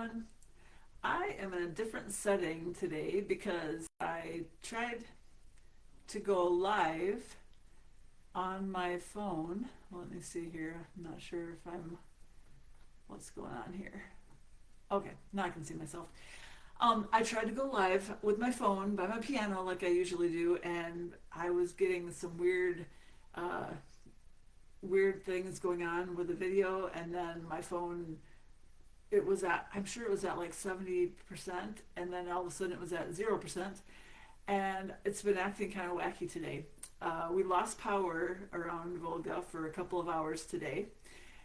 everyone. I am in a different setting today because I tried to go live on my phone. Let me see here. I'm not sure if what's going on here. Okay, now I can see myself. I tried to go live with my phone by my piano like I usually do, and I was getting some uh, weird things going on with the video, and then my phone I'm sure it was at like 70%, and then all of a sudden it was at 0%, and it's been acting kind of wacky today. We lost power around Volga for a couple of hours today,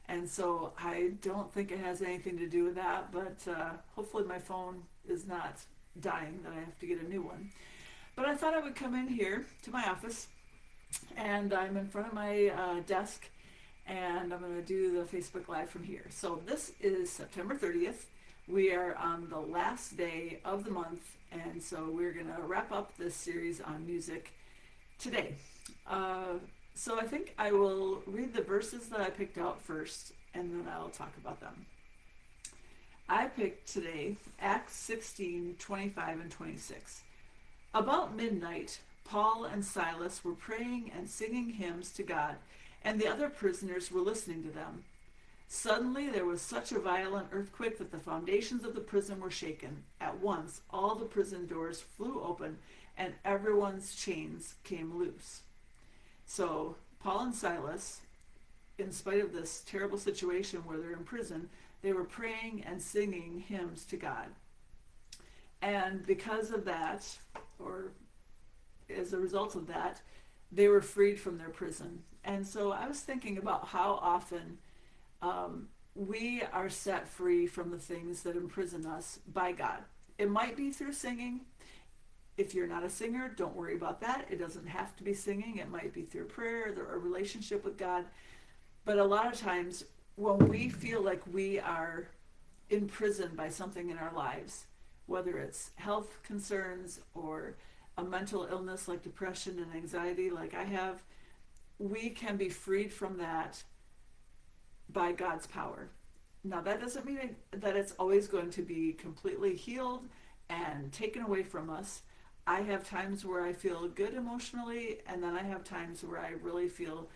and so I don't think it has anything to do with that, but hopefully my phone is not dying, that I have to get a new one. But I thought I would come in here to my office, and I'm in front of my desk, and I'm going to do the Facebook Live from here. So this is September 30th. We are on the last day of the month, and so we're going to wrap up this series on music today. So I think I will read the verses that I picked out first, and then I'll talk about them. I picked today Acts 16:25 and 26. About midnight, Paul and Silas were praying and singing hymns to God, and the other prisoners were listening to them. Suddenly there was such a violent earthquake that the foundations of the prison were shaken. At once all the prison doors flew open, and everyone's chains came loose. So Paul and Silas, in spite of this terrible situation where they're in prison, they were praying and singing hymns to God. And because of that, or as a result of that, they were freed from their prison. And so I was thinking about how often we are set free from the things that imprison us by God. It might be through singing. If you're not a singer, don't worry about that. It doesn't have to be singing. It might be through prayer or a relationship with God. But a lot of times when we feel like we are imprisoned by something in our lives, whether it's health concerns or a mental illness like depression and anxiety like I have, we can be freed from that by God's power. Now that doesn't mean that it's always going to be completely healed and taken away from us. I have times where I feel good emotionally, and then I have times where I really feel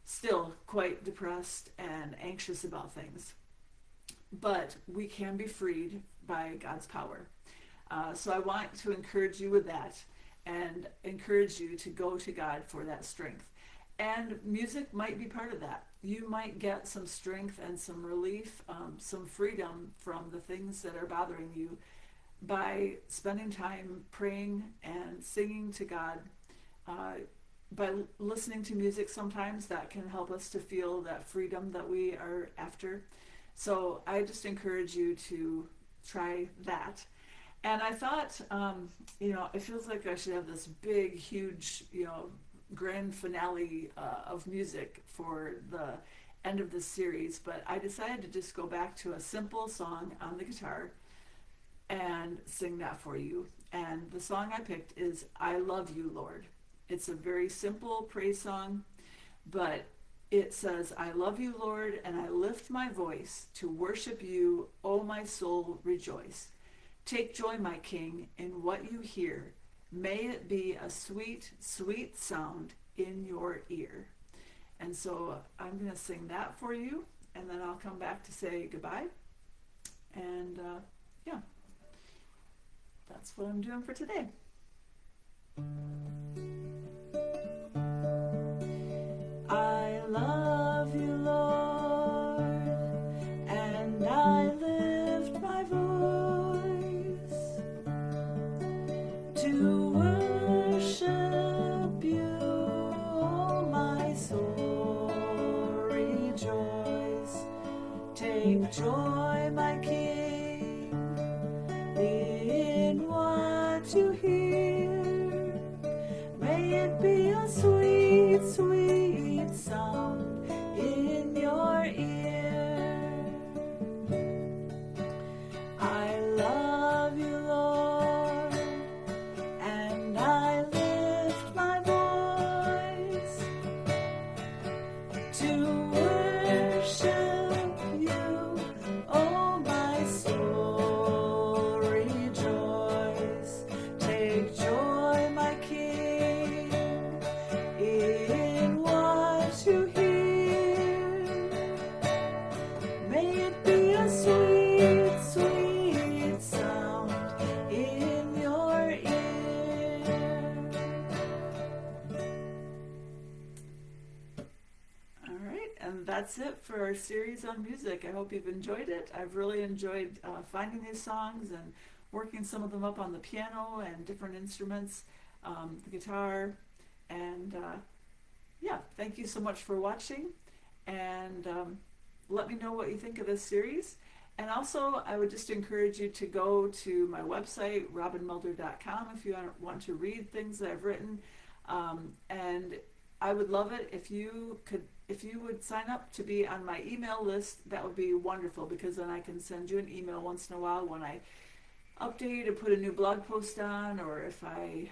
still quite depressed and anxious about things. But we can be freed by God's power. So I want to encourage you with that and encourage you to go to God for that strength. And music might be part of that. You might get some strength and some relief, some freedom from the things that are bothering you by spending time praying and singing to God. By listening to music, sometimes that can help us to feel that freedom that we are after. So I just encourage you to try that. And I thought, it feels like I should have this big, huge, grand finale of music for the end of this series, but I decided to just go back to a simple song on the guitar and sing that for you. And the song I picked is I Love You, Lord. It's a very simple praise song, but it says, I love you, Lord, and I lift my voice to worship you, O my soul, rejoice. Take joy, my King, in what you hear. May it be a sweet, sweet sound in your ear. And so I'm going to sing that for you, and then I'll come back to say goodbye. And that's what I'm doing for today. I love you, Lord, and I lift my voice to worship you, oh my soul, rejoice. Take joy, my King, in what you hear. May it be a sweet, sweet sound in your ear. I love you, Lord, and I lift my voice to worship you, oh my that's it for our series on music. I hope you've enjoyed it. I've really enjoyed finding these songs and working some of them up on the piano and different instruments, the guitar. And yeah, thank you so much for watching. And let me know what you think of this series. And also, I would just encourage you to go to my website, robinmulder.com, if you want to read things that I've written. And I would love it if you would sign up to be on my email list. That would be wonderful, because then I can send you an email once in a while when I update or put a new blog post on, or if I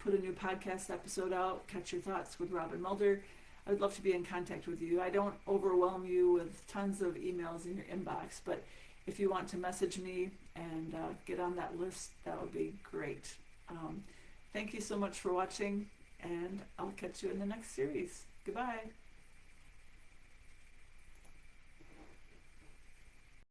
put a new podcast episode out, Catch Your Thoughts with Robin Mulder. I would love to be in contact with you. I don't overwhelm you with tons of emails in your inbox, but if you want to message me and get on that list, that would be great. Thank you so much for watching, and I'll catch you in the next series. Goodbye.